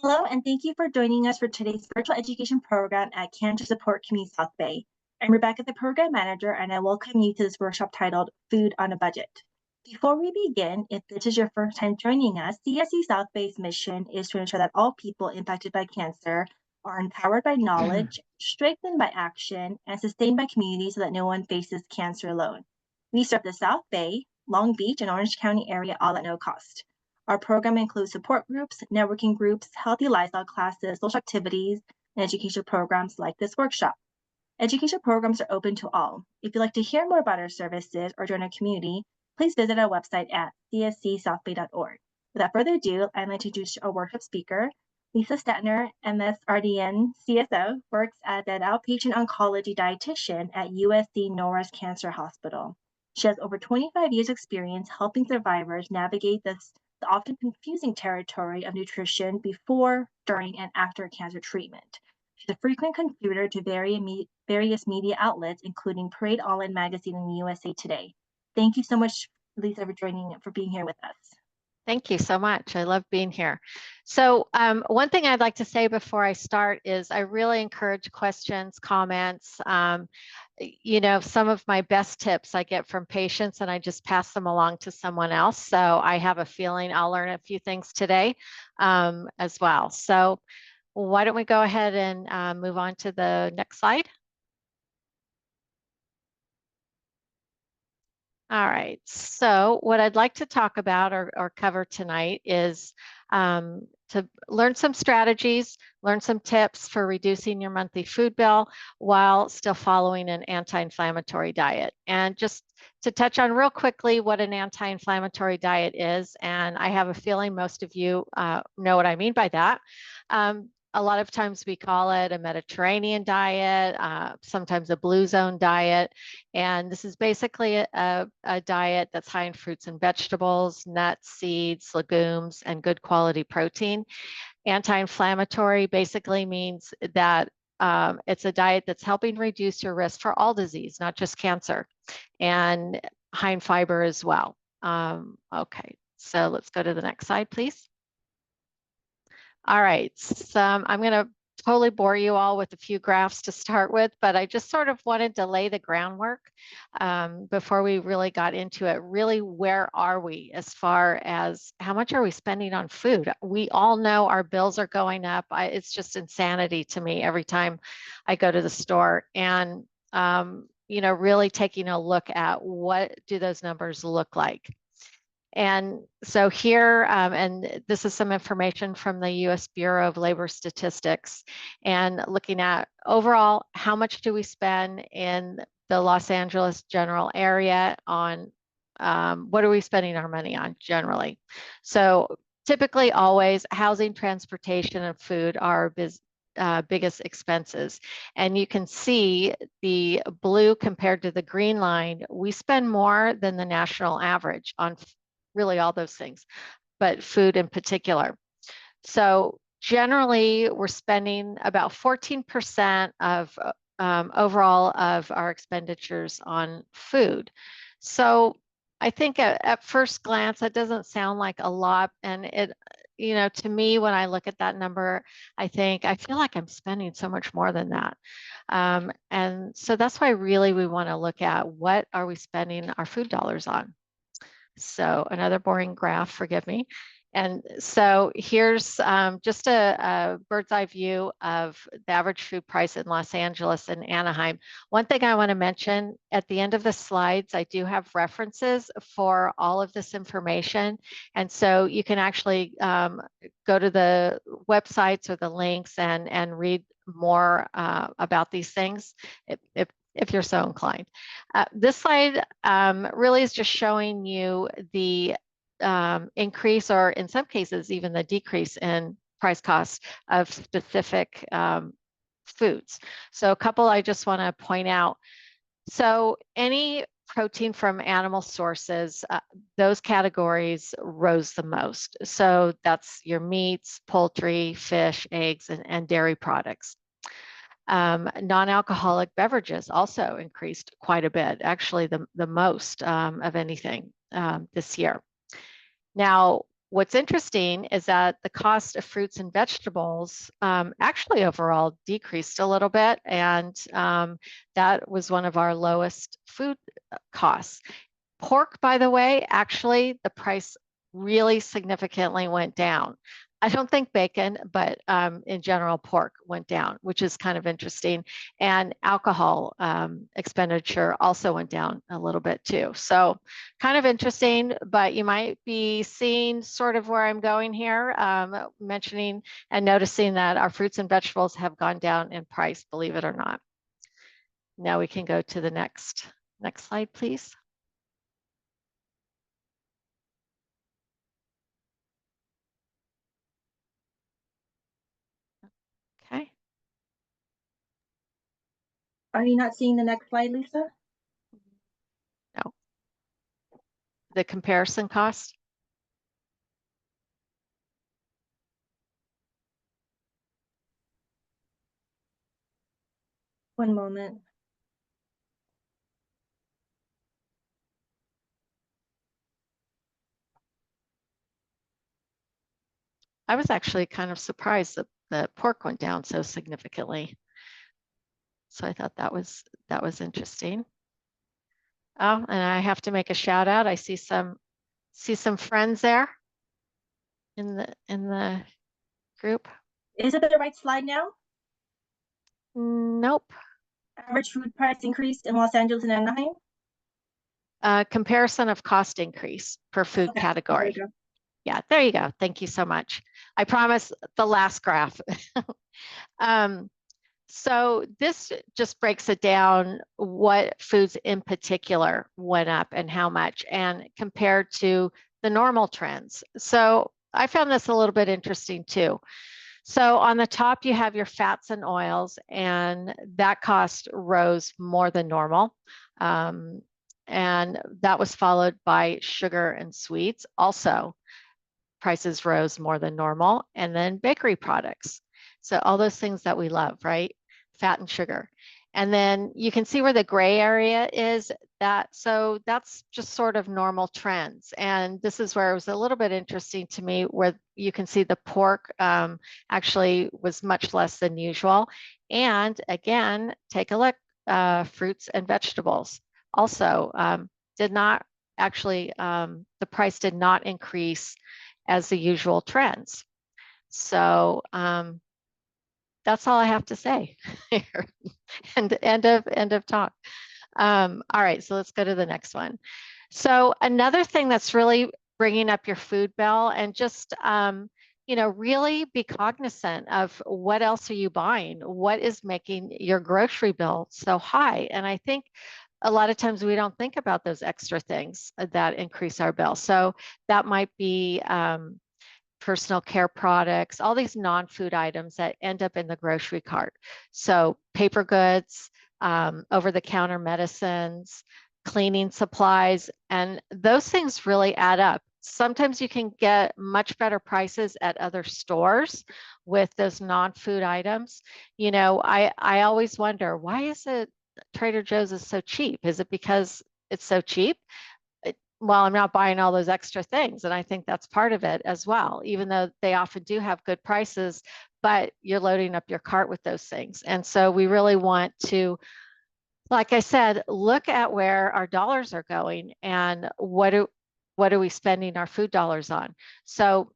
Hello, and thank you for joining us for today's virtual education program at Cancer Support Community South Bay. I'm Rebecca, the program manager, and I welcome you to this workshop titled Food on a Budget. Before we begin, if this is your first time joining us, CSC South Bay's mission is to ensure that all people impacted by cancer are empowered by knowledge, strengthened by action, and sustained by community so that no one faces cancer alone. We serve the South Bay, Long Beach, and Orange County area all at no cost. Our program includes support groups, networking groups, healthy lifestyle classes, social activities, and education programs like this workshop. Education programs are open to all. If you'd like to hear more about our services or join our community, please visit our website at cscsouthbay.org. Without further ado, I'd like to introduce our workshop speaker. Lisa Statner MS RDN CSO works as an outpatient oncology dietitian at USC Norris Cancer Hospital. She has over 25 years experience helping survivors navigate the often confusing territory of nutrition before, during, and after cancer treatment. She's a frequent contributor to various media outlets, including Parade Online Magazine and USA Today. Thank you so much, Lisa, for being here with us. Thank you so much. I love being here. So one thing I'd like to say before I start is I really encourage questions, comments. You know, some of my best tips I get from patients and I just pass them along to someone else. So I have a feeling I'll learn a few things today as well. So why don't we go ahead and move on to the next slide? All right, so what I'd like to talk about or cover tonight is to learn some strategies, learn some tips for reducing your monthly food bill while still following an anti-inflammatory diet. And just to touch on real quickly what an anti-inflammatory diet is, and I have a feeling most of you know what I mean by that. A lot of times we call it a Mediterranean diet, sometimes a blue zone diet. And this is basically a diet that's high in fruits and vegetables, nuts, seeds, legumes, and good quality protein. Anti-inflammatory basically means that it's a diet that's helping reduce your risk for all disease, not just cancer, and high in fiber as well. Okay, so let's go to the next slide, please. All right, so I'm going to totally bore you all with a few graphs to start with, but I just sort of wanted to lay the groundwork before we really got into it. Really, where are we as far as how much are we spending on food? We all know our bills are going up. It's just insanity to me every time I go to the store. And, you know, really taking a look at what do those numbers look like. And so here, and this is some information from the U.S. Bureau of Labor Statistics, and looking at overall, how much do we spend in the Los Angeles general area on, what are we spending our money on generally? So typically always housing, transportation, and food are biggest expenses. And you can see the blue compared to the green line, we spend more than the national average on really all those things, but food in particular. So generally we're spending about 14% of overall of our expenditures on food. So I think at first glance, that doesn't sound like a lot. And it, you know, to me, when I look at that number, I feel like I'm spending so much more than that. And so that's why really we want to look at what are we spending our food dollars on. So another boring graph, forgive me. And so here's just a bird's eye view of the average food price in Los Angeles and Anaheim. One thing I want to mention at the end of the slides, I do have references for all of this information. And so you can actually go to the websites or the links and read more about these things if you're so inclined. This slide really is just showing you the increase, or in some cases, even the decrease in price cost of specific foods. So a couple I just want to point out. So any protein from animal sources, those categories rose the most. So that's your meats, poultry, fish, eggs, and dairy products. Non-alcoholic beverages also increased quite a bit, actually the most of anything this year. Now, what's interesting is that the cost of fruits and vegetables actually overall decreased a little bit, and that was one of our lowest food costs. Pork, by the way, actually the price really significantly went down. I don't think bacon, but in general, pork went down, which is kind of interesting. And alcohol expenditure also went down a little bit too. So kind of interesting, but you might be seeing sort of where I'm going here, mentioning and noticing that our fruits and vegetables have gone down in price, believe it or not. Now we can go to the next slide, please. Okay. Are you not seeing the next slide, Lisa? No. The comparison cost. One moment. I was actually kind of surprised that the pork went down so significantly. So I thought that was interesting. Oh, and I have to make a shout out. I see some friends there in the group. Is it the right slide now? Nope. Average food price increased in Los Angeles and Anaheim? Comparison of cost increase per food category. Yeah, there you go. Thank you so much. I promise the last graph. So this just breaks it down what foods in particular went up and how much, and compared to the normal trends. So I found this a little bit interesting too. So on the top, you have your fats and oils, and that cost rose more than normal. And that was followed by sugar and sweets. Also, prices rose more than normal. And then bakery products. So all those things that we love, right? Fat and sugar. And then you can see where the gray area is. So that's just sort of normal trends. And this is where it was a little bit interesting to me, where you can see the pork actually was much less than usual. And again, take a look, fruits and vegetables also did not actually, the price did not increase as the usual trends. So that's all I have to say here. And end of talk. All right, so let's go to the next one. So another thing that's really bringing up your food bill, and just really be cognizant of what else are you buying? What is making your grocery bill so high? And I think a lot of times we don't think about those extra things that increase our bill. So that might be personal care products, all these non-food items that end up in the grocery cart. So paper goods, over-the-counter medicines, cleaning supplies, and those things really add up. Sometimes you can get much better prices at other stores with those non-food items. I always wonder, why is it Trader Joe's is so cheap? Is it because it's so cheap? Well, I'm not buying all those extra things. And I think that's part of it as well, even though they often do have good prices, but you're loading up your cart with those things. And so we really want to, like I said, look at where our dollars are going and what are we spending our food dollars on. So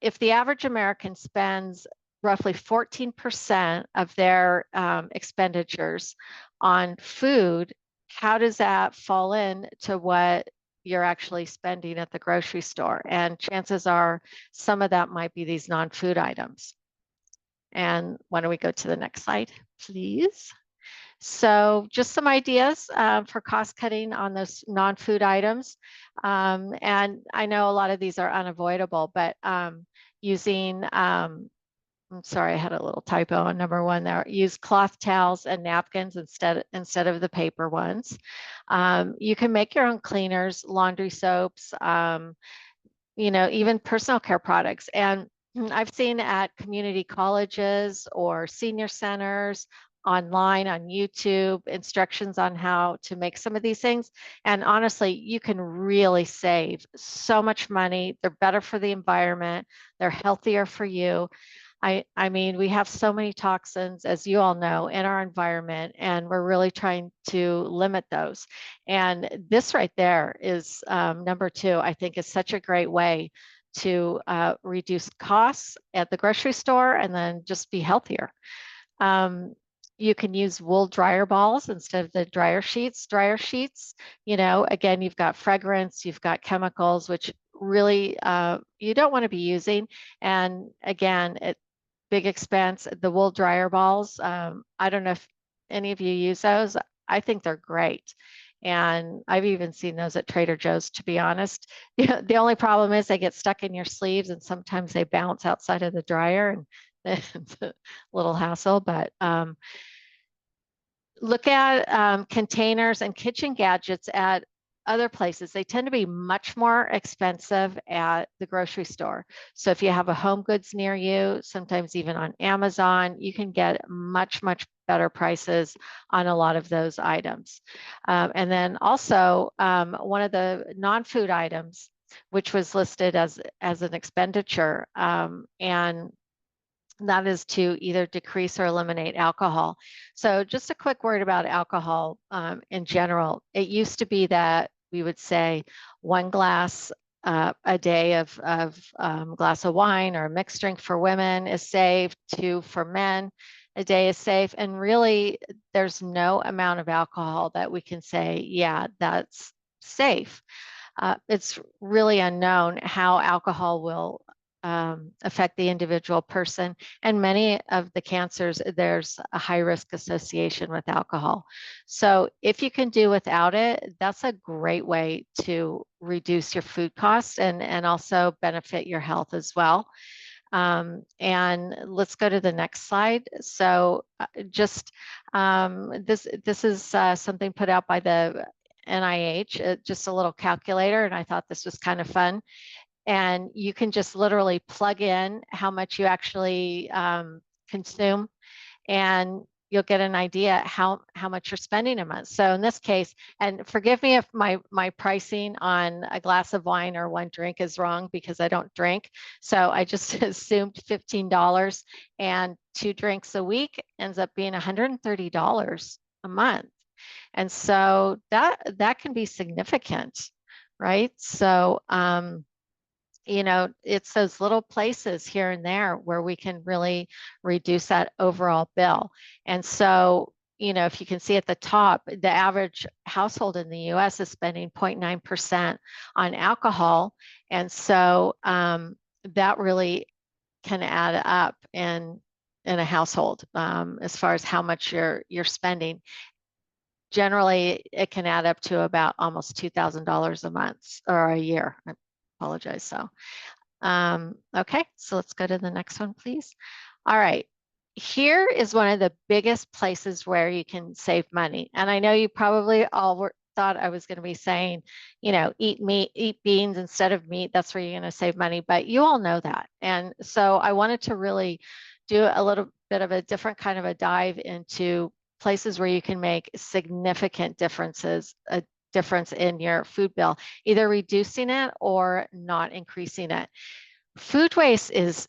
if the average American spends roughly 14% of their expenditures on food, how does that fall in to what you're actually spending at the grocery store? And chances are some of that might be these non-food items. And why don't we go to the next slide, please? So just some ideas for cost cutting on those non-food items. And I know a lot of these are unavoidable, but using, I'm sorry, I had a little typo on number one there. Use cloth towels and napkins instead of the paper ones. You can make your own cleaners, laundry soaps, even personal care products. And I've seen at community colleges or senior centers, online on YouTube, instructions on how to make some of these things. And honestly, you can really save so much money. They're better for the environment. They're healthier for you. I mean, we have so many toxins, as you all know, in our environment, and we're really trying to limit those. And this right there is number 2, I think is such a great way to reduce costs at the grocery store and then just be healthier. You can use wool dryer balls instead of the dryer sheets. Dryer sheets, you know, again, you've got fragrance, you've got chemicals, which really you don't want to be using. And again, big expense. The wool dryer balls, I don't know if any of you use those. I think they're great. And I've even seen those at Trader Joe's, to be honest. The only problem is they get stuck in your sleeves and sometimes they bounce outside of the dryer and it's a little hassle, but look at containers and kitchen gadgets at other places. They tend to be much more expensive at the grocery store. So if you have a Home Goods near you, sometimes even on Amazon, you can get much, much better prices on a lot of those items. And then also one of the non-food items, which was listed as an expenditure, and that is to either decrease or eliminate alcohol. So just a quick word about alcohol in general. It used to be that we would say 1 glass a day of glass of wine or a mixed drink for women is safe, 2 for men a day is safe. And really, there's no amount of alcohol that we can say, yeah, that's safe. It's really unknown how alcohol will affect the individual person. And many of the cancers, there's a high risk association with alcohol. So if you can do without it, that's a great way to reduce your food costs and also benefit your health as well. And let's go to the next slide. So just this is something put out by the NIH, just a little calculator, and I thought this was kind of fun. And you can just literally plug in how much you actually consume, and you'll get an idea how much you're spending a month. So in this case, and forgive me if my pricing on a glass of wine or 1 drink is wrong because I don't drink. So I just assumed $15, and 2 drinks a week ends up being $130 a month. And so that can be significant, right? So you know, it's those little places here and there where we can really reduce that overall bill. And so, you know, if you can see at the top, the average household in the US is spending 0.9% on alcohol. And so that really can add up in a household as far as how much you're spending. Generally, it can add up to about almost $2,000 a month or a year. I apologize. So, okay, so let's go to the next one, please. All right, here is one of the biggest places where you can save money. And I know you probably all thought I was going to be saying, you know, eat meat, eat beans instead of meat. That's where you're going to save money, but you all know that. And so I wanted to really do a little bit of a different kind of a dive into places where you can make significant difference in your food bill, either reducing it or not increasing it. Food waste is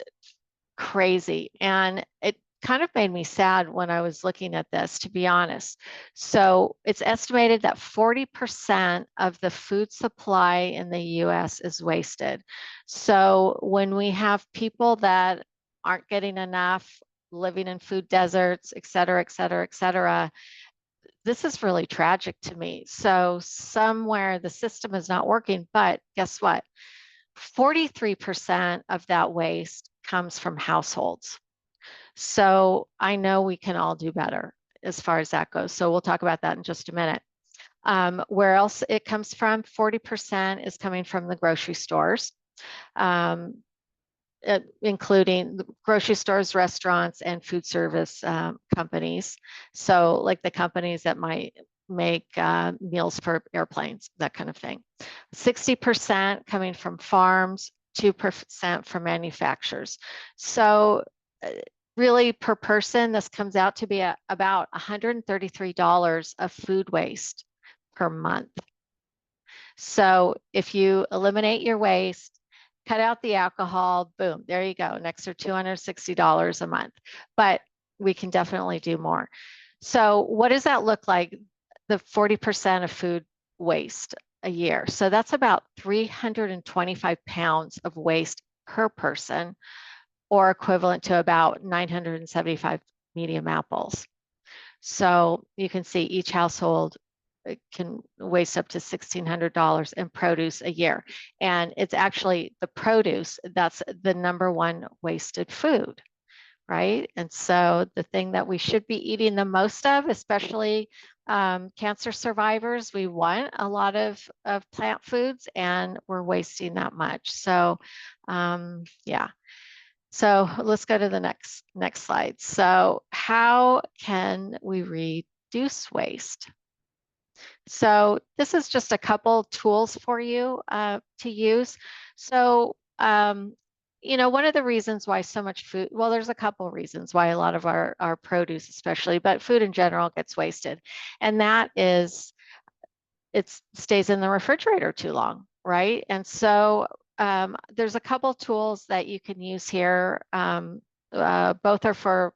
crazy, and it kind of made me sad when I was looking at this, to be honest. So it's estimated that 40% of the food supply in the US is wasted. So when we have people that aren't getting enough, living in food deserts, et cetera, et cetera, et cetera, this is really tragic to me. So somewhere the system is not working, but guess what? 43% of that waste comes from households. So I know we can all do better as far as that goes. So we'll talk about that in just a minute. Where else it comes from? 40% is coming from the grocery stores. Including grocery stores, restaurants, and food service companies. So like the companies that might make meals for airplanes, that kind of thing. 60% coming from farms, 2% from manufacturers. So really per person, this comes out to be about $133 of food waste per month. So if you eliminate your waste, cut out the alcohol, boom, there you go, an extra $260 a month. But we can definitely do more. So what does that look like? The 40% of food waste a year. So that's about 325 pounds of waste per person, or equivalent to about 975 medium apples. So you can see each household can waste up to $1,600 in produce a year. And it's actually the produce that's the #1 wasted food, right? And so the thing that we should be eating the most of, especially cancer survivors, we want a lot of plant foods, and we're wasting that much. So yeah. So let's go to the next slide. So how can we reduce waste? So this is just a couple tools for you to use. So, you know, one of the reasons why so much food, well, there's a couple reasons why a lot of our produce especially, but food in general gets wasted. And that is, it stays in the refrigerator too long, right? And so there's a couple tools that you can use here. Both are for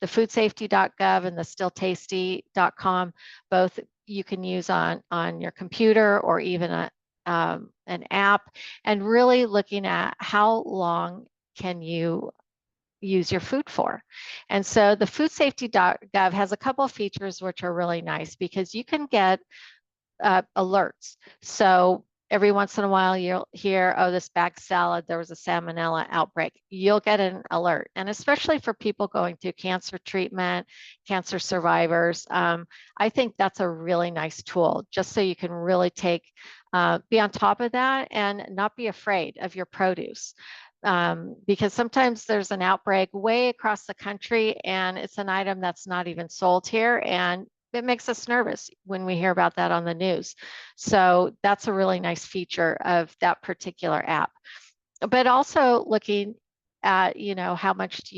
the foodsafety.gov and the stilltasty.com. Both you can use on your computer or even an app, and really looking at how long can you use your food for. And so the foodsafety.gov has a couple of features which are really nice, because you can get alerts. So every once in a while you'll hear, oh, this bag salad, there was a salmonella outbreak. You'll get an alert. And especially for people going through cancer treatment, cancer survivors, I think that's a really nice tool, just so you can really be on top of that and not be afraid of your produce. Because sometimes there's an outbreak way across the country and it's an item that's not even sold here, and it makes us nervous when we hear about that on the news. So that's a really nice feature of that particular app. But also looking at, you know, how much do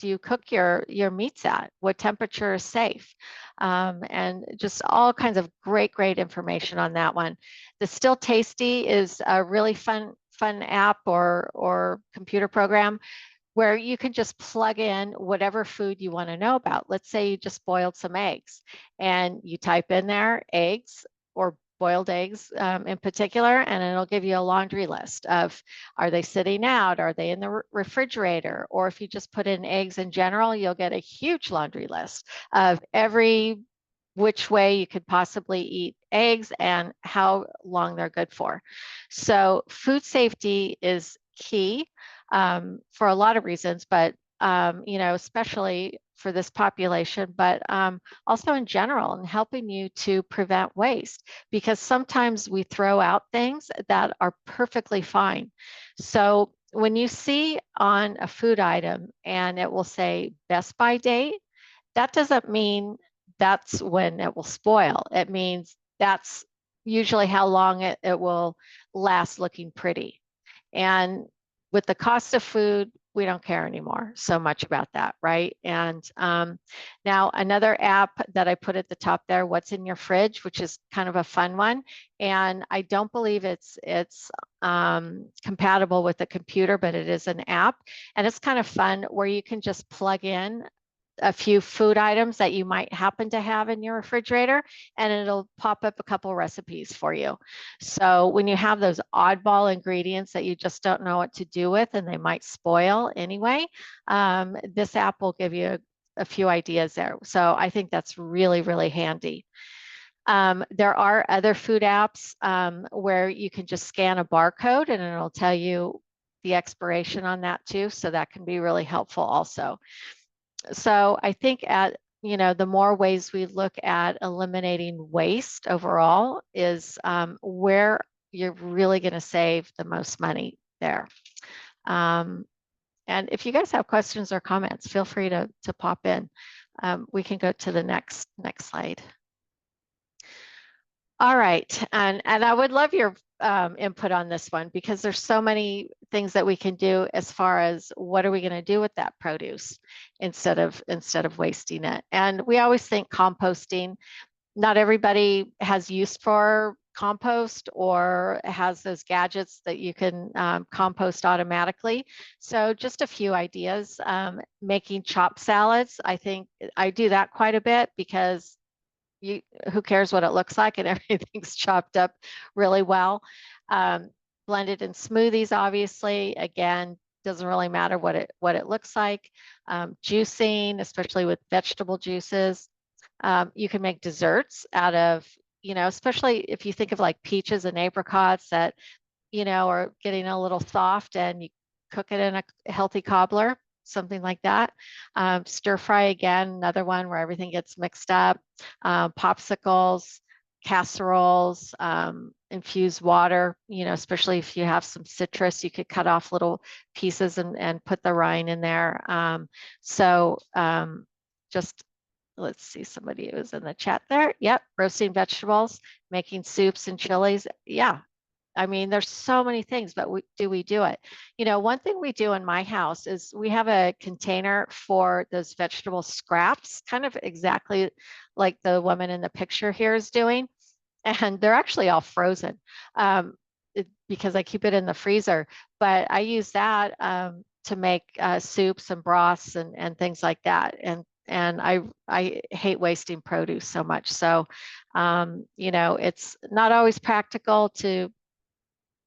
you cook your meats at? What temperature is safe? And just all kinds of great information on that one. The Still Tasty is a really fun app or computer program where you can just plug in whatever food you want to know about. Let's say you just boiled some eggs, and you type in there eggs, or boiled eggs in particular, and it'll give you a laundry list of, are they sitting out? Are they in the refrigerator? Or if you just put in eggs in general, you'll get a huge laundry list of every which way you could possibly eat eggs and how long they're good for. So food safety is key for a lot of reasons, but you know, especially for this population, but also in general, and helping you to prevent waste, because sometimes we throw out things that are perfectly fine. So when you see on a food item and it will say best by date, that doesn't mean that's when it will spoil. It means that's usually how long it will last looking pretty. And with the cost of food, we don't care anymore so much about that, right? And now another app that I put at the top there, What's in Your Fridge, which is kind of a fun one. And I don't believe it's compatible with a computer, but it is an app. And it's kind of fun where you can just plug in a few food items that you might happen to have in your refrigerator, and it'll pop up a couple recipes for you. So when you have those oddball ingredients that you just don't know what to do with and they might spoil anyway, this app will give you a few ideas there. So I think that's really handy. There are other food apps where you can just scan a barcode and it'll tell you the expiration on that too. So that can be really helpful also. So I think you know, the more ways we look at eliminating waste overall is where you're really going to save the most money there. And if you guys have questions or comments, feel free to pop in. We can go to the next slide. All right, and I would love your input on this one because there's so many things that we can do as far as what are we going to do with that produce instead of wasting it. And we always think composting. Not everybody has use for compost or has those gadgets that you can compost automatically. So just a few ideas. Making chopped salads. I think I do that quite a bit because who cares what it looks like, and everything's chopped up really well. Blended in smoothies, obviously, again, doesn't really matter what it looks like. Juicing, especially with vegetable juices. You can make desserts out of, especially if you think of like peaches and apricots that, are getting a little soft, and you cook it in a healthy cobbler, something like that. Stir fry, again, another one where everything gets mixed up. Popsicles, casseroles, infused water, especially if you have some citrus, you could cut off little pieces and put the rind in there. Just let's see, somebody was in the chat there. Yep, roasting vegetables, making soups and chilies. Yeah, I mean, there's so many things, but do we do it? One thing we do in my house is we have a container for those vegetable scraps, kind of exactly like the woman in the picture here is doing. And they're actually all frozen because I keep it in the freezer. But I use that to make soups and broths and things like that. And I hate wasting produce so much. So, it's not always practical to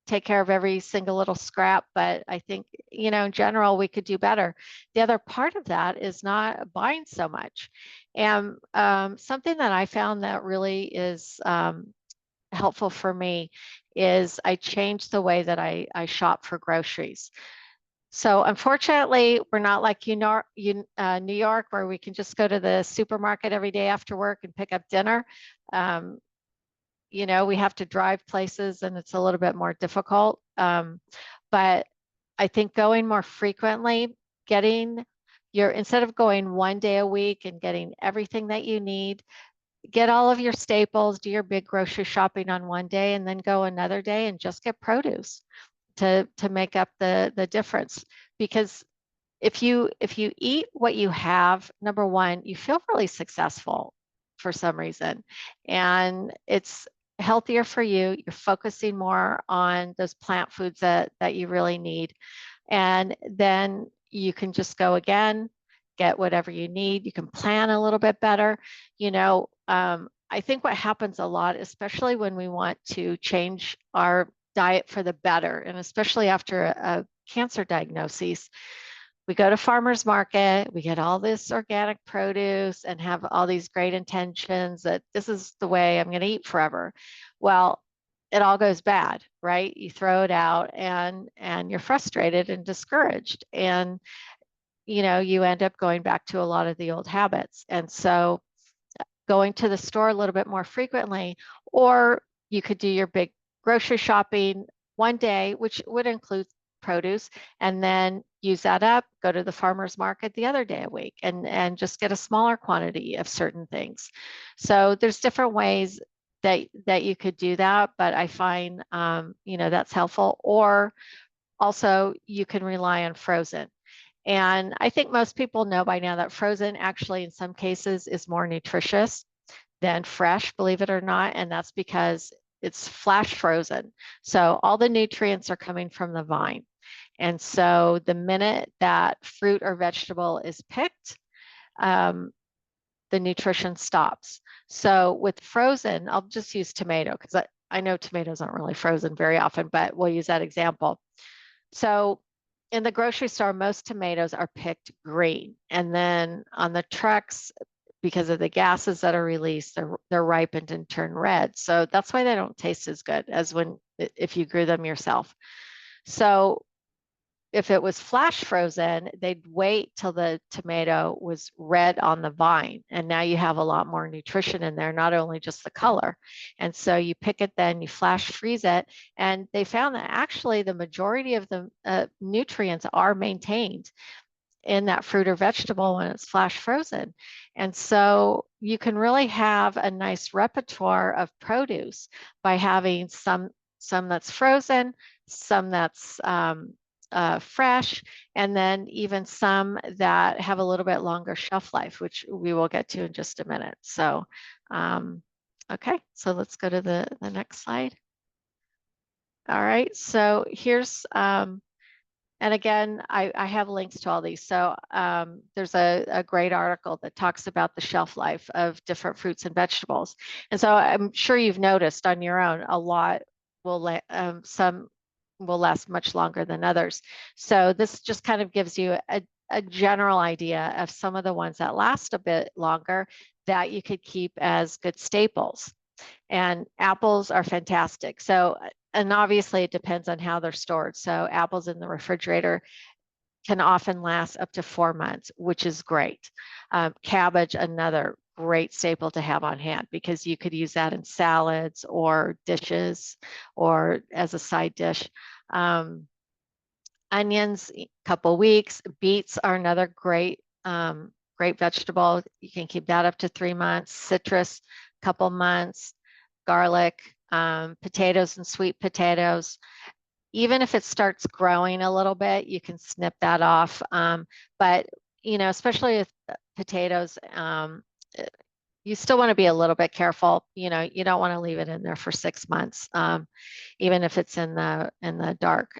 take care of every single little scrap, but I think, in general, we could do better. The other part of that is not buying so much. And something that I found that really is helpful for me is I changed the way that I shop for groceries. So unfortunately, we're not like New York, where we can just go to the supermarket every day after work and pick up dinner. We have to drive places, and it's a little bit more difficult. But I think going more frequently, instead of going one day a week and getting everything that you need, get all of your staples, do your big grocery shopping on one day, and then go another day and just get produce to make up the difference. Because if you eat what you have, number one, you feel really successful for some reason, and it's healthier for you. You're focusing more on those plant foods that you really need, and then you can just go again, get whatever you need. You can plan a little bit better. I think what happens a lot, especially when we want to change our diet for the better, and especially after a cancer diagnosis, we go to farmers market, we get all this organic produce and have all these great intentions that this is the way I'm going to eat forever. Well, it all goes bad, right? You throw it out and you're frustrated and discouraged, and you end up going back to a lot of the old habits. And so going to the store a little bit more frequently, or you could do your big grocery shopping one day, which would include produce, and then use that up, go to the farmer's market the other day a week, and just get a smaller quantity of certain things. So there's different ways that you could do that, but I find that's helpful. Or also you can rely on frozen. And I think most people know by now that frozen actually in some cases is more nutritious than fresh, believe it or not. And that's because it's flash frozen. So all the nutrients are coming from the vine. And so the minute that fruit or vegetable is picked, the nutrition stops. So with frozen, I'll just use tomato because I know tomatoes aren't really frozen very often, but we'll use that example. So in the grocery store, most tomatoes are picked green. And then on the trucks, because of the gases that are released, they're ripened and turn red. So that's why they don't taste as good as if you grew them yourself. So if it was flash frozen, they'd wait till the tomato was red on the vine. And now you have a lot more nutrition in there, not only just the color. And so you pick it, then you flash freeze it. And they found that actually the majority of the nutrients are maintained in that fruit or vegetable when it's flash frozen. And so you can really have a nice repertoire of produce by having some some that's frozen, some that's fresh, and then even some that have a little bit longer shelf life, which we will get to in just a minute. So, okay, so let's go to the next slide. All right, so here's, and again, I have links to all these. So there's a great article that talks about the shelf life of different fruits and vegetables. And so I'm sure you've noticed on your own, a lot will, some will last much longer than others. So this just kind of gives you a general idea of some of the ones that last a bit longer that you could keep as good staples. And apples are fantastic. So, and obviously it depends on how they're stored. So apples in the refrigerator can often last up to 4 months, which is great. Cabbage, another great staple to have on hand, because you could use that in salads or dishes or as a side dish. Onions, a couple weeks. Beets are another great, great vegetable. You can keep that up to 3 months. Citrus, couple months. Garlic, potatoes and sweet potatoes. Even if it starts growing a little bit, you can snip that off. But, you know, especially with potatoes, you still want to be a little bit careful. You know, you don't want to leave it in there for 6 months, even if it's in the dark.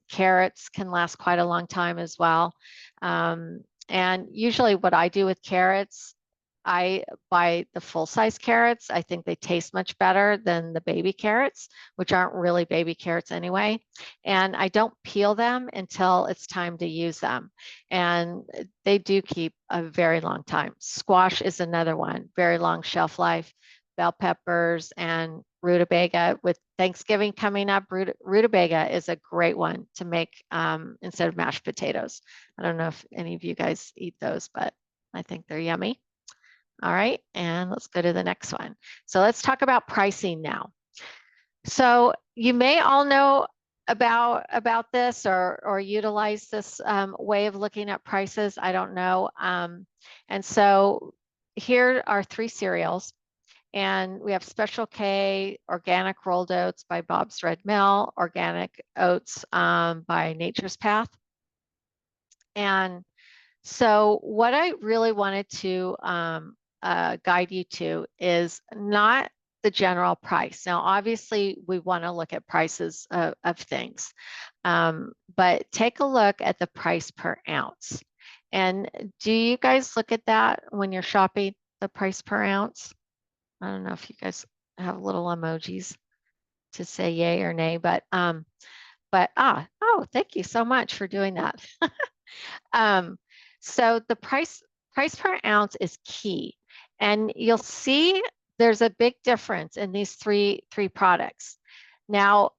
Carrots can last quite a long time as well. And usually what I do with carrots, I buy the full-size carrots. I think they taste much better than the baby carrots, which aren't really baby carrots anyway. And I don't peel them until it's time to use them. And they do keep a very long time. Squash is another one, very long shelf life. Bell peppers and rutabaga. With Thanksgiving coming up, rutabaga is a great one to make instead of mashed potatoes. I don't know if any of you guys eat those, but I think they're yummy. All right, and let's go to the next one. So let's talk about pricing now. So you may all know about this or utilize this way of looking at prices. I don't know. And so here are 3 cereals. And we have Special K, Organic Rolled Oats by Bob's Red Mill, Organic Oats by Nature's Path. And so what I really wanted to guide you to is not the general price. Now, obviously, we want to look at prices of things, but take a look at the price per ounce. And do you guys look at that when you're shopping, the price per ounce? I don't know if you guys have little emojis to say yay or nay, but oh, thank you so much for doing that. So the price per ounce is key. And you'll see there's a big difference in these three products. Now,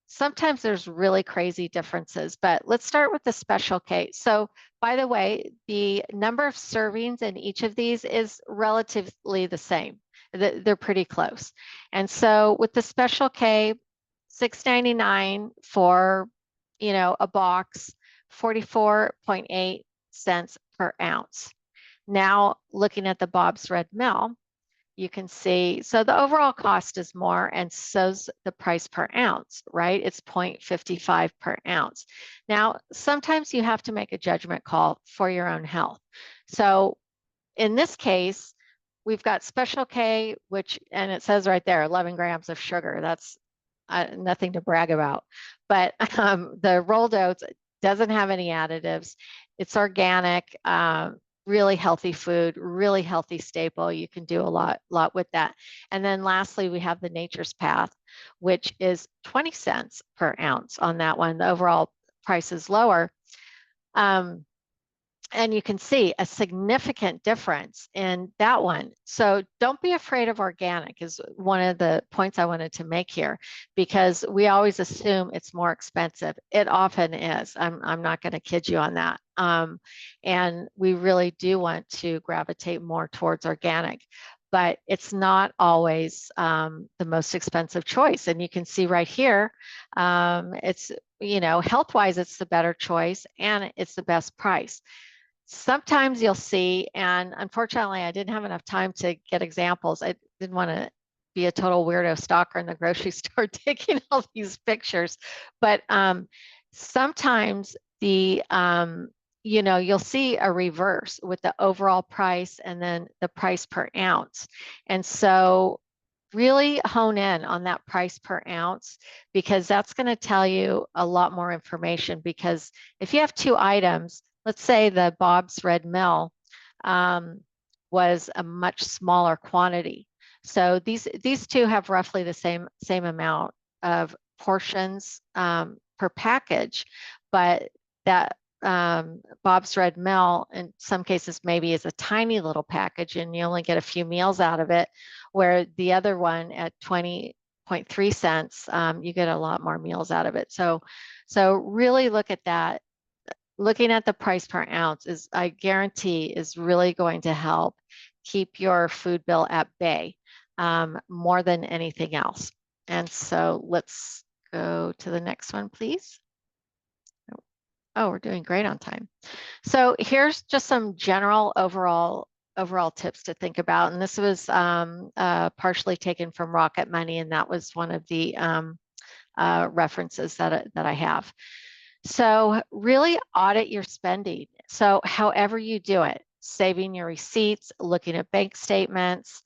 sometimes there's really crazy differences, but let's start with the Special K. So by the way, the number of servings in each of these is relatively the same. They're pretty close. And so with the Special K, $6.99 for, you know, a box, 44.8 cents per ounce. Now, looking at the Bob's Red Mill, you can see, so the overall cost is more, and so's the price per ounce, right? It's 0.55 per ounce. Now, sometimes you have to make a judgment call for your own health. So in this case, we've got Special K, which, and it says right there, 11 grams of sugar. That's nothing to brag about. But the rolled oats doesn't have any additives. It's organic, really healthy food, really healthy staple. You can do a lot with that. And then lastly, we have the Nature's Path, which is 20 cents per ounce on that one. The overall price is lower. And you can see a significant difference in that one. So don't be afraid of organic is one of the points I wanted to make here, because we always assume it's more expensive. It often is. I'm not going to kid you on that. And we really do want to gravitate more towards organic, but it's not always the most expensive choice. And you can see right here, it's, you know, health-wise, it's the better choice and it's the best price. Sometimes you'll see, and unfortunately, I didn't have enough time to get examples. I didn't want to be a total weirdo stalker in the grocery store taking all these pictures. But sometimes the, you'll see a reverse with the overall price and then the price per ounce. And so really hone in on that price per ounce, because that's going to tell you a lot more information. Because if you have two items, let's say the Bob's Red Mill was a much smaller quantity. So these two have roughly the same amount of portions per package, but that Bob's Red Mill in some cases maybe is a tiny little package and you only get a few meals out of it, where the other one at 20.3 cents, you get a lot more meals out of it. So really look at that. Looking at the price per ounce is, I guarantee, is really going to help keep your food bill at bay more than anything else. And so let's go to the next one, please. Oh, we're doing great on time. So here's just some general overall tips to think about. And this was partially taken from Rocket Money, and that was one of the references that I have. So really audit your spending. So however you do it, saving your receipts, looking at bank statements,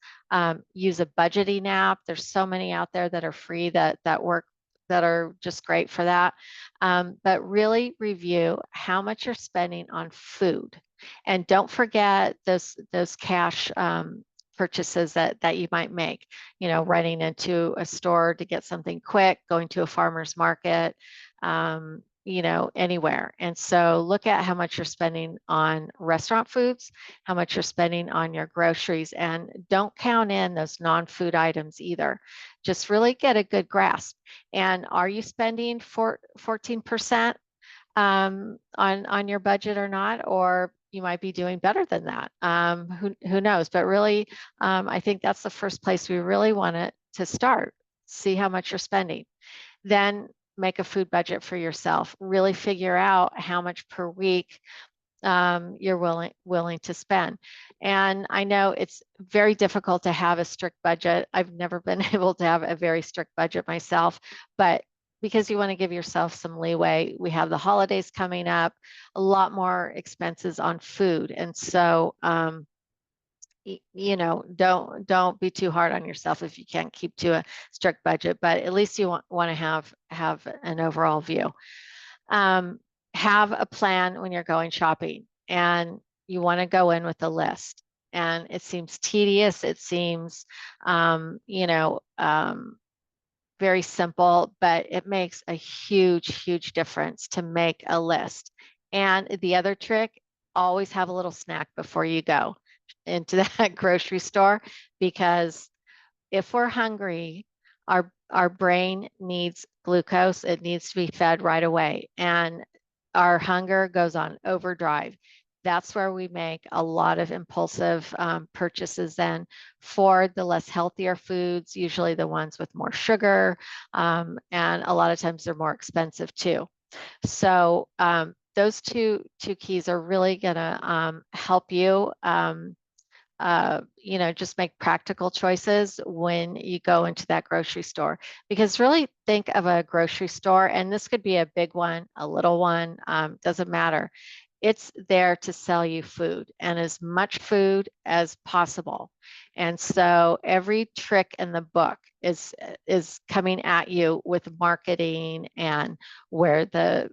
use a budgeting app. There's so many out there that are free that work, that are just great for that. But really review how much you're spending on food. And don't forget those cash purchases that you might make, running into a store to get something quick, going to a farmer's market, anywhere. And so look at how much you're spending on restaurant foods, how much you're spending on your groceries, and don't count in those non-food items either. Just really get a good grasp. And are you spending 14% on your budget or not? Or you might be doing better than that. Who knows? But really, I think that's the first place we really want to start. See how much you're spending. Then make a food budget for yourself. Really figure out how much per week you're willing to spend. And I know it's very difficult to have a strict budget. I've never been able to have a very strict budget myself, but because you want to give yourself some leeway, we have the holidays coming up, a lot more expenses on food. And so, don't be too hard on yourself if you can't keep to a strict budget, but at least you want to have an overall view. Have a plan when you're going shopping, and you want to go in with a list. And it seems tedious. It seems, very simple, but it makes a huge difference to make a list. And the other trick, always have a little snack before you go into that grocery store, because if we're hungry, our brain needs glucose. It needs to be fed right away, and our hunger goes on overdrive. That's where we make a lot of impulsive purchases then for the less healthier foods, usually the ones with more sugar, and a lot of times they're more expensive too. So those two keys are really gonna help you just make practical choices when you go into that grocery store. Because really think of a grocery store, and this could be a big one, a little one, doesn't matter. It's there to sell you food, and as much food as possible. And so every trick in the book is coming at you with marketing and where the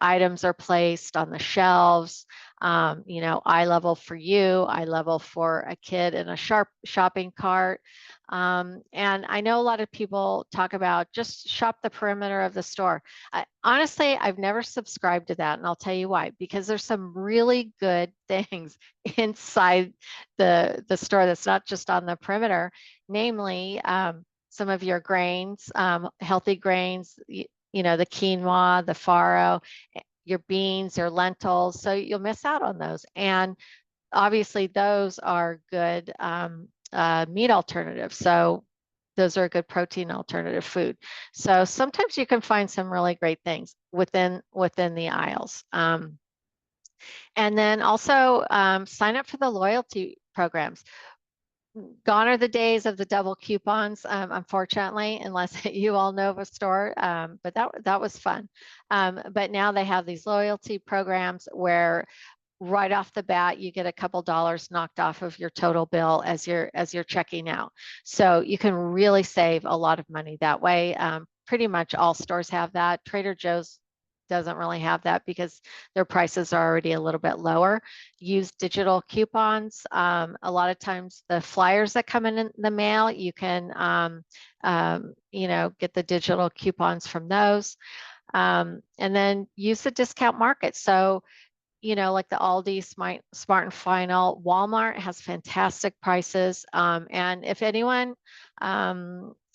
items are placed on the shelves, eye level for you, eye level for a kid in a shopping cart. And I know a lot of people talk about just shop the perimeter of the store. Honestly, I've never subscribed to that, and I'll tell you why. Because there's some really good things inside the store that's not just on the perimeter, namely some of your grains, healthy grains, the quinoa, the farro, your beans, your lentils. So you'll miss out on those. And obviously those are good meat alternatives. So those are a good protein alternative food. So sometimes you can find some really great things within the aisles. And then also sign up for the loyalty programs. Gone are the days of the double coupons, unfortunately, unless you all know of a store. But that was fun. But now they have these loyalty programs where right off the bat you get a couple dollars knocked off of your total bill as you're checking out. So you can really save a lot of money that way. Pretty much all stores have that. Trader Joe's doesn't really have that because their prices are already a little bit lower. Use digital coupons. A lot of times the flyers that come in the mail, you can get the digital coupons from those. And then use the discount market. So like the Aldi, Smart and Final, Walmart has fantastic prices. And if anyone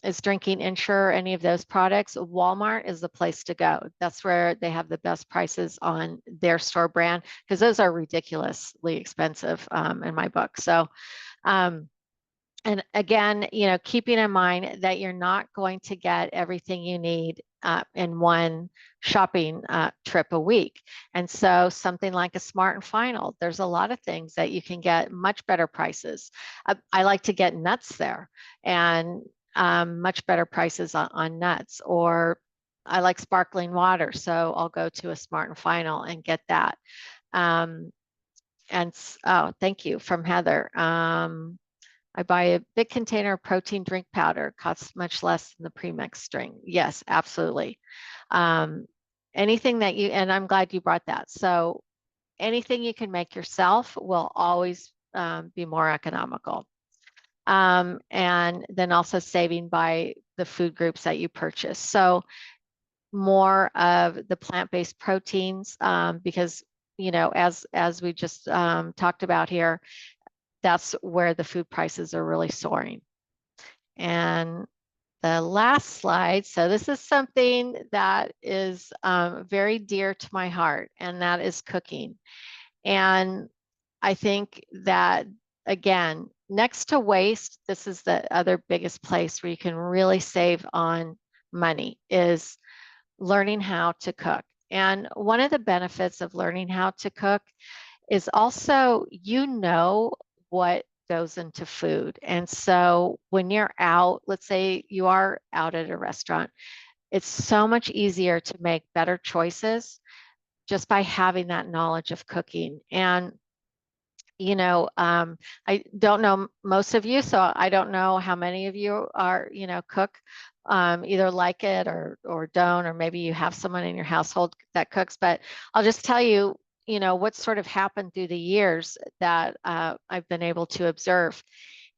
is drinking Ensure, any of those products, Walmart is the place to go. That's where they have the best prices on their store brand, because those are ridiculously expensive in my book. So, and again, keeping in mind that you're not going to get everything you need in one shopping trip a week. And so something like a Smart and Final, there's a lot of things that you can get much better prices. I like to get nuts there, and much better prices on nuts. Or I like sparkling water, so I'll go to a Smart and Final and get that. And oh, thank you from Heather. I buy a big container of protein drink powder, costs much less than the premix string. Yes, absolutely. Anything that and I'm glad you brought that. So anything you can make yourself will always be more economical. And then also saving by the food groups that you purchase. So more of the plant-based proteins, because, as we just talked about here, that's where the food prices are really soaring. And the last slide. So this is something that is very dear to my heart, and that is cooking. And I think that, again, next to waste, this is the other biggest place where you can really save on money, is learning how to cook. And one of the benefits of learning how to cook is also, what goes into food. And so when you're out, let's say you are out at a restaurant, it's so much easier to make better choices just by having that knowledge of cooking. And I don't know most of you, so I don't know how many of you are, cook, either like it or don't, or maybe you have someone in your household that cooks. But I'll just tell you, what sort of happened through the years that I've been able to observe.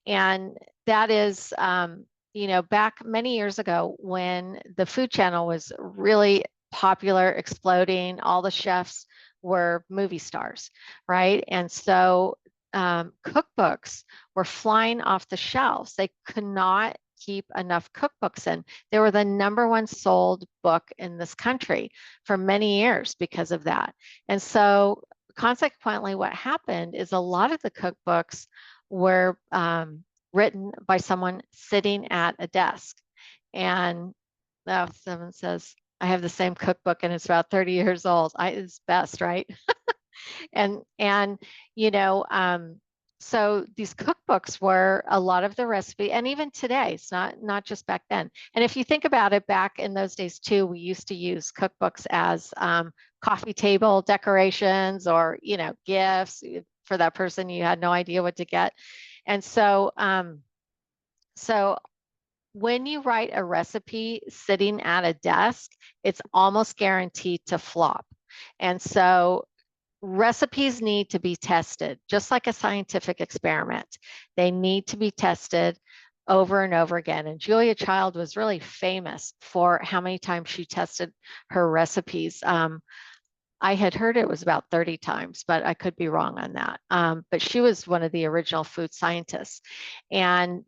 And that is, back many years ago when the Food Channel was really popular, exploding, all the chefs were movie stars, right? And so cookbooks were flying off the shelves. They could not keep enough cookbooks in. They were the #1 sold book in this country for many years because of that. And so consequently, what happened is a lot of the cookbooks were written by someone sitting at a desk. And someone says, I have the same cookbook and it's about 30 years old. It's best, right? and so these cookbooks were a lot of the recipe, and even today, it's not just back then. And if you think about it, back in those days too, we used to use cookbooks as coffee table decorations, or gifts for that person you had no idea what to get. And so when you write a recipe sitting at a desk, it's almost guaranteed to flop. And so recipes need to be tested, just like a scientific experiment. They need to be tested over and over again. And Julia Child was really famous for how many times she tested her recipes. I had heard it was about 30 times, but I could be wrong on that. But she was one of the original food scientists. And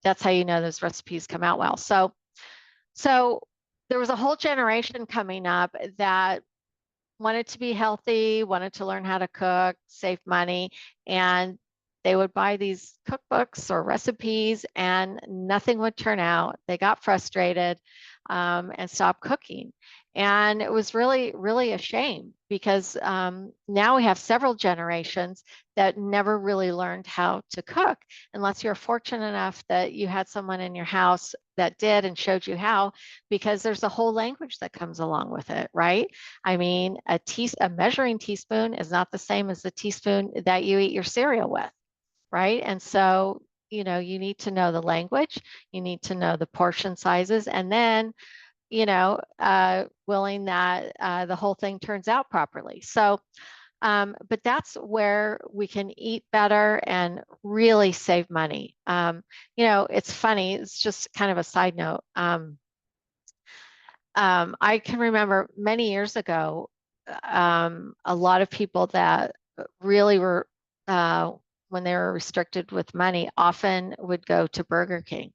that's how those recipes come out well. So there was a whole generation coming up that wanted to be healthy, wanted to learn how to cook, save money, and they would buy these cookbooks or recipes and nothing would turn out. They got frustrated and stopped cooking. And it was really, really a shame because now we have several generations that never really learned how to cook, unless you're fortunate enough that you had someone in your house that did and showed you how, because there's a whole language that comes along with it, right? I mean, a measuring teaspoon is not the same as the teaspoon that you eat your cereal with, right? And so, you know, you need to know the language, you need to know the portion sizes, and then willing that the whole thing turns out properly. So, but that's where we can eat better and really save money. It's funny, it's just kind of a side note. I can remember many years ago, a lot of people that really were, when they were restricted with money, often would go to Burger King.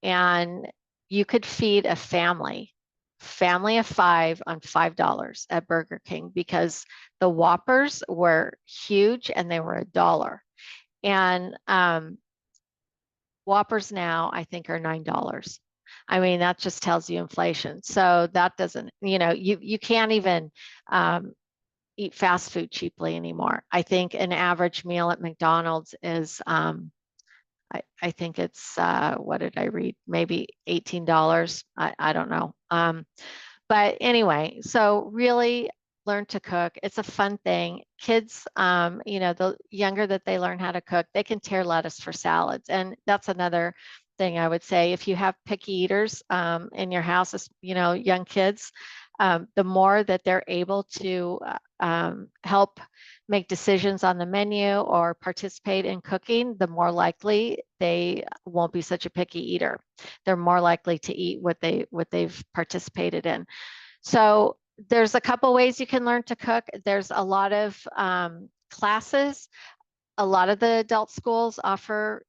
And you could feed a family of 5 on $5 at Burger King, because the Whoppers were huge and they were $1. And Whoppers now, I think, are $9. I mean, that just tells you inflation. So that doesn't, you can't even eat fast food cheaply anymore. I think an average meal at McDonald's is, I think it's, what did I read? Maybe $18. I don't know. But anyway, so really learn to cook. It's a fun thing. Kids, the younger that they learn how to cook, they can tear lettuce for salads. And that's another thing I would say. If you have picky eaters in your house, young kids, the more that they're able to help make decisions on the menu or participate in cooking, the more likely they won't be such a picky eater. They're more likely to eat what they've participated in. So there's a couple ways you can learn to cook. There's a lot of classes. A lot of the adult schools offer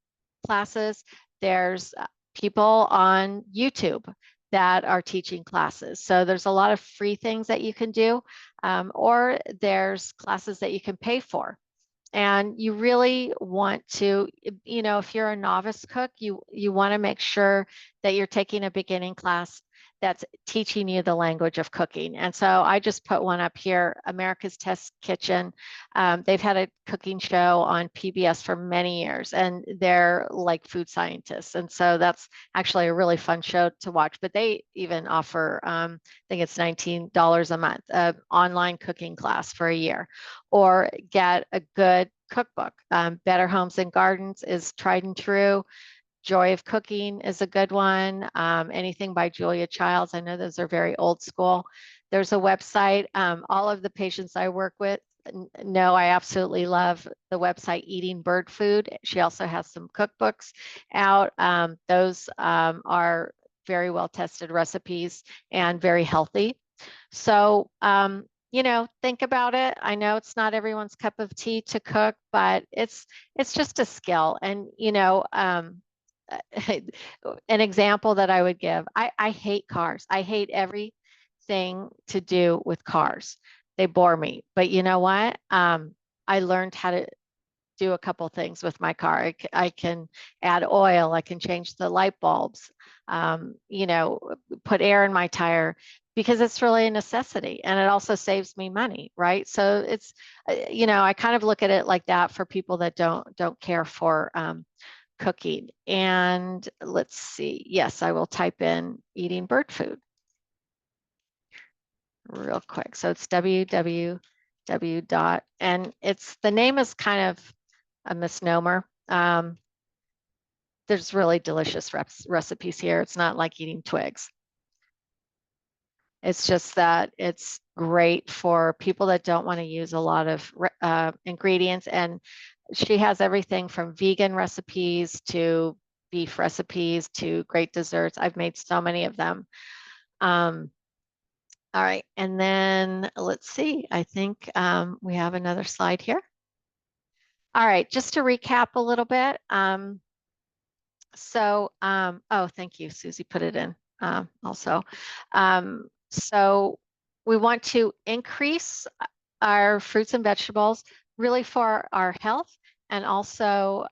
classes. There's people on YouTube that are teaching classes. So there's a lot of free things that you can do, or there's classes that you can pay for. And you really want to, if you're a novice cook, you want to make sure that you're taking a beginning class that's teaching you the language of cooking. And so I just put one up here, America's Test Kitchen. They've had a cooking show on PBS for many years, and they're like food scientists. And so that's actually a really fun show to watch. But they even offer, I think it's $19 a month, an online cooking class for a year, or get a good cookbook. Better Homes and Gardens is tried and true. Joy of Cooking is a good one. Anything by Julia Childs. I know those are very old school. There's a website. All of the patients I work with know I absolutely love the website Eating Bird Food. She also has some cookbooks out. Those are very well tested recipes and very healthy. So, think about it. I know it's not everyone's cup of tea to cook, but it's just a skill. And, an example that I would give, I hate cars. I hate everything to do with cars. They bore me. But you know what? I learned how to do a couple things with my car. I can add oil. I can change the light bulbs, put air in my tire, because it's really a necessity, and it also saves me money, right? So it's, I kind of look at it like that for people that don't care for cooking. And let's see. Yes, I will type in eating bird food real quick. So it's www. And the name is kind of a misnomer. There's really delicious recipes here. It's not like eating twigs. It's just that it's great for people that don't want to use a lot of ingredients. And she has everything from vegan recipes to beef recipes to great desserts. I've made so many of them. All right, and then let's see. I think we have another slide here. All right, just to recap a little bit. Oh, thank you, Susie put it in also. So we want to increase our fruits and vegetables really for our health, and also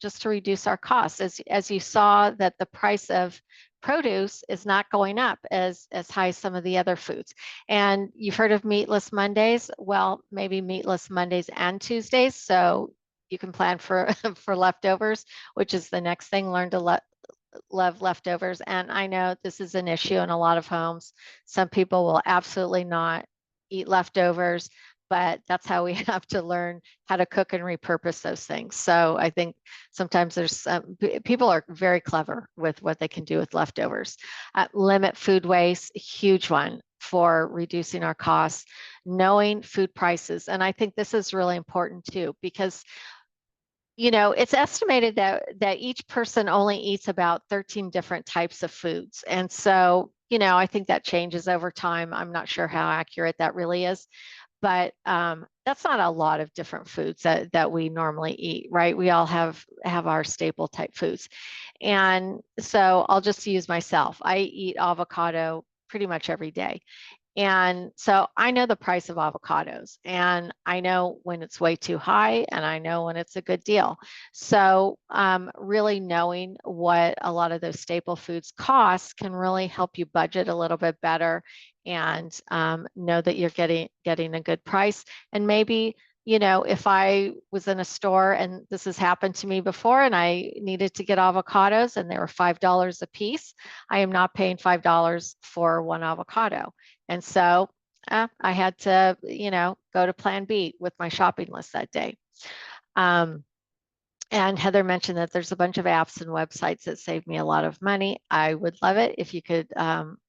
just to reduce our costs. As you saw that the price of produce is not going up as high as some of the other foods. And you've heard of meatless Mondays. Well, maybe meatless Mondays and Tuesdays. So you can plan for for leftovers, which is the next thing. Learn to love leftovers. And I know this is an issue in a lot of homes. Some people will absolutely not eat leftovers, but that's how we have to learn how to cook and repurpose those things. So I think sometimes there's people are very clever with what they can do with leftovers. Limit food waste, huge one for reducing our costs. Knowing food prices, and I think this is really important too, because it's estimated that each person only eats about 13 different types of foods. And so, I think that changes over time. I'm not sure how accurate that really is, but that's not a lot of different foods that we normally eat, right? We all have our staple type foods. And so I'll just use myself. I eat avocado pretty much every day. And so I know the price of avocados, and I know when it's way too high, and I know when it's a good deal. So really knowing what a lot of those staple foods cost can really help you budget a little bit better, and know that you're getting a good price. And maybe, if I was in a store, and this has happened to me before, and I needed to get avocados and they were $5 a piece, I am not paying $5 for one avocado. And so I had to, go to plan B with my shopping list that day. And Heather mentioned that there's a bunch of apps and websites that save me a lot of money. I would love it if you could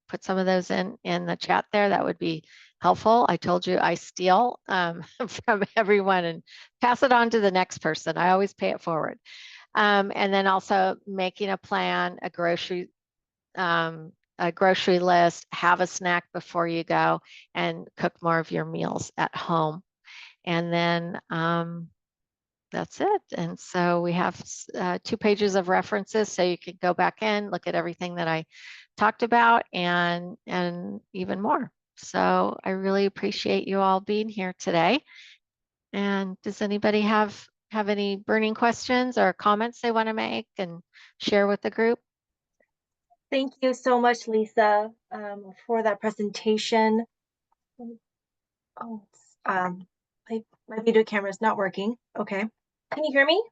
put some of those in the chat there. That would be helpful. I told you I steal from everyone and pass it on to the next person. I always pay it forward. And then also making a plan, a grocery list, have a snack before you go, and cook more of your meals at home. And then that's it. And so we have 2 pages of references, so you can go back in, look at everything that I talked about, and even more. So I really appreciate you all being here today. And does anybody have any burning questions or comments they want to make and share with the group? Thank you so much, Lisa, for that presentation. Oh, my video camera is not working. Okay. Can you hear me?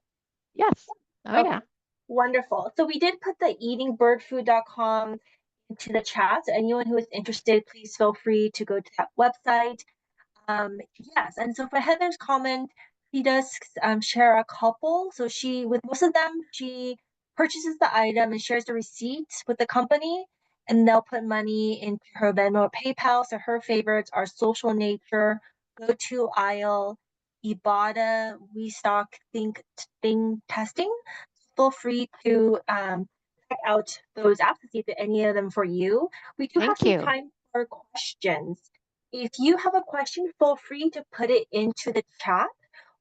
Yes. Oh, okay. Yeah. Wonderful. So we did put the eatingbirdfood.com into the chat. So anyone who is interested, please feel free to go to that website. Yes, and so for Heather's comment, she does share a couple. So with most of them, she purchases the item and shares the receipt with the company, and they'll put money into her Venmo or PayPal. So her favorites are Social Nature, Go To Aisle, Ibotta, Restock, Think Testing. Feel free to check out those apps to see if any of them for you. We do have some time for questions. If you have a question, feel free to put it into the chat,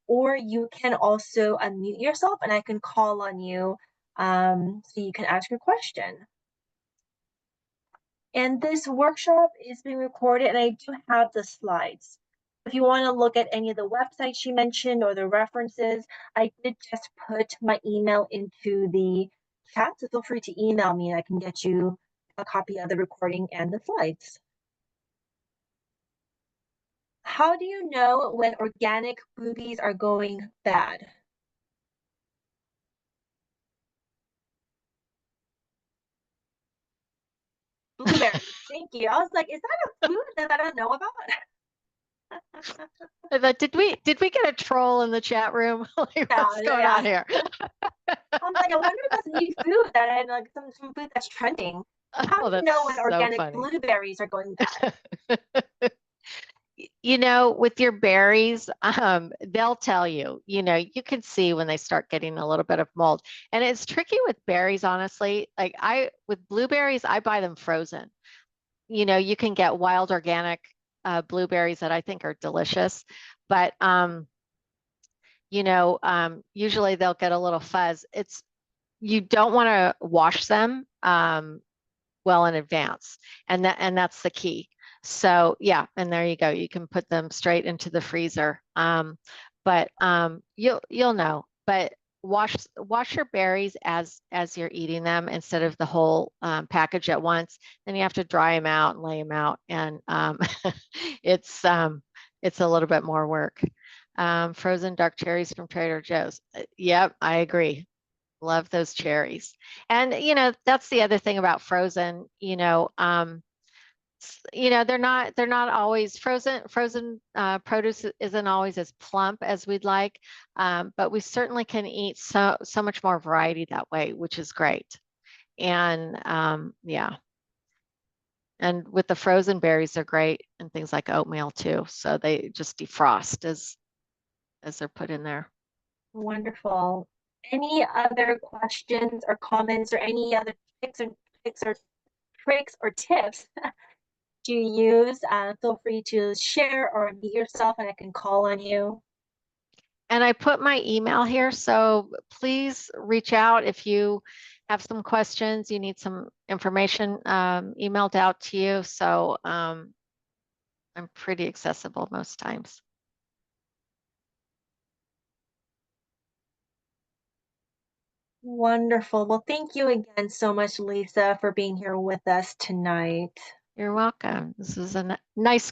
or you can also unmute yourself and I can call on you so you can ask your question. And this workshop is being recorded, and I do have the slides. If you want to look at any of the websites she mentioned or the references, I did just put my email into the chat, so feel free to email me and I can get you a copy of the recording and the slides. How do you know when organic blueberries are going bad? Blueberries. Thank you. I was like, is that a food that I don't know about? I thought, did we get a troll in the chat room? Like, what's going on here? I'm like, I wonder if that's a new food that I like some food that's trending. How do you know when organic blueberries are going bad? With your berries, they'll tell you, you can see when they start getting a little bit of mold. And it's tricky with berries, honestly. Like with blueberries, I buy them frozen. You can get wild organic blueberries that I think are delicious, but usually they'll get a little fuzz. You don't want to wash them well in advance, and that's the key. So yeah, and there you go. You can put them straight into the freezer. But you'll know. But wash your berries as you're eating them instead of the whole package at once. Then you have to dry them out and lay them out, and it's a little bit more work. Frozen dark cherries from Trader Joe's. Yep, I agree. Love those cherries. And that's the other thing about frozen. They're not always frozen. Frozen produce isn't always as plump as we'd like, but we certainly can eat so much more variety that way, which is great. And yeah, and with the frozen berries, they're great and things like oatmeal too. So they just defrost as they're put in there. Wonderful. Any other questions or comments or any other tricks or tips to use? Feel free to share or unmute yourself and I can call on you. And I put my email here, so please reach out if you have some questions, you need some information emailed out to you. So I'm pretty accessible most times. Wonderful. Well, thank you again so much, Lisa, for being here with us tonight. You're welcome. This was a nice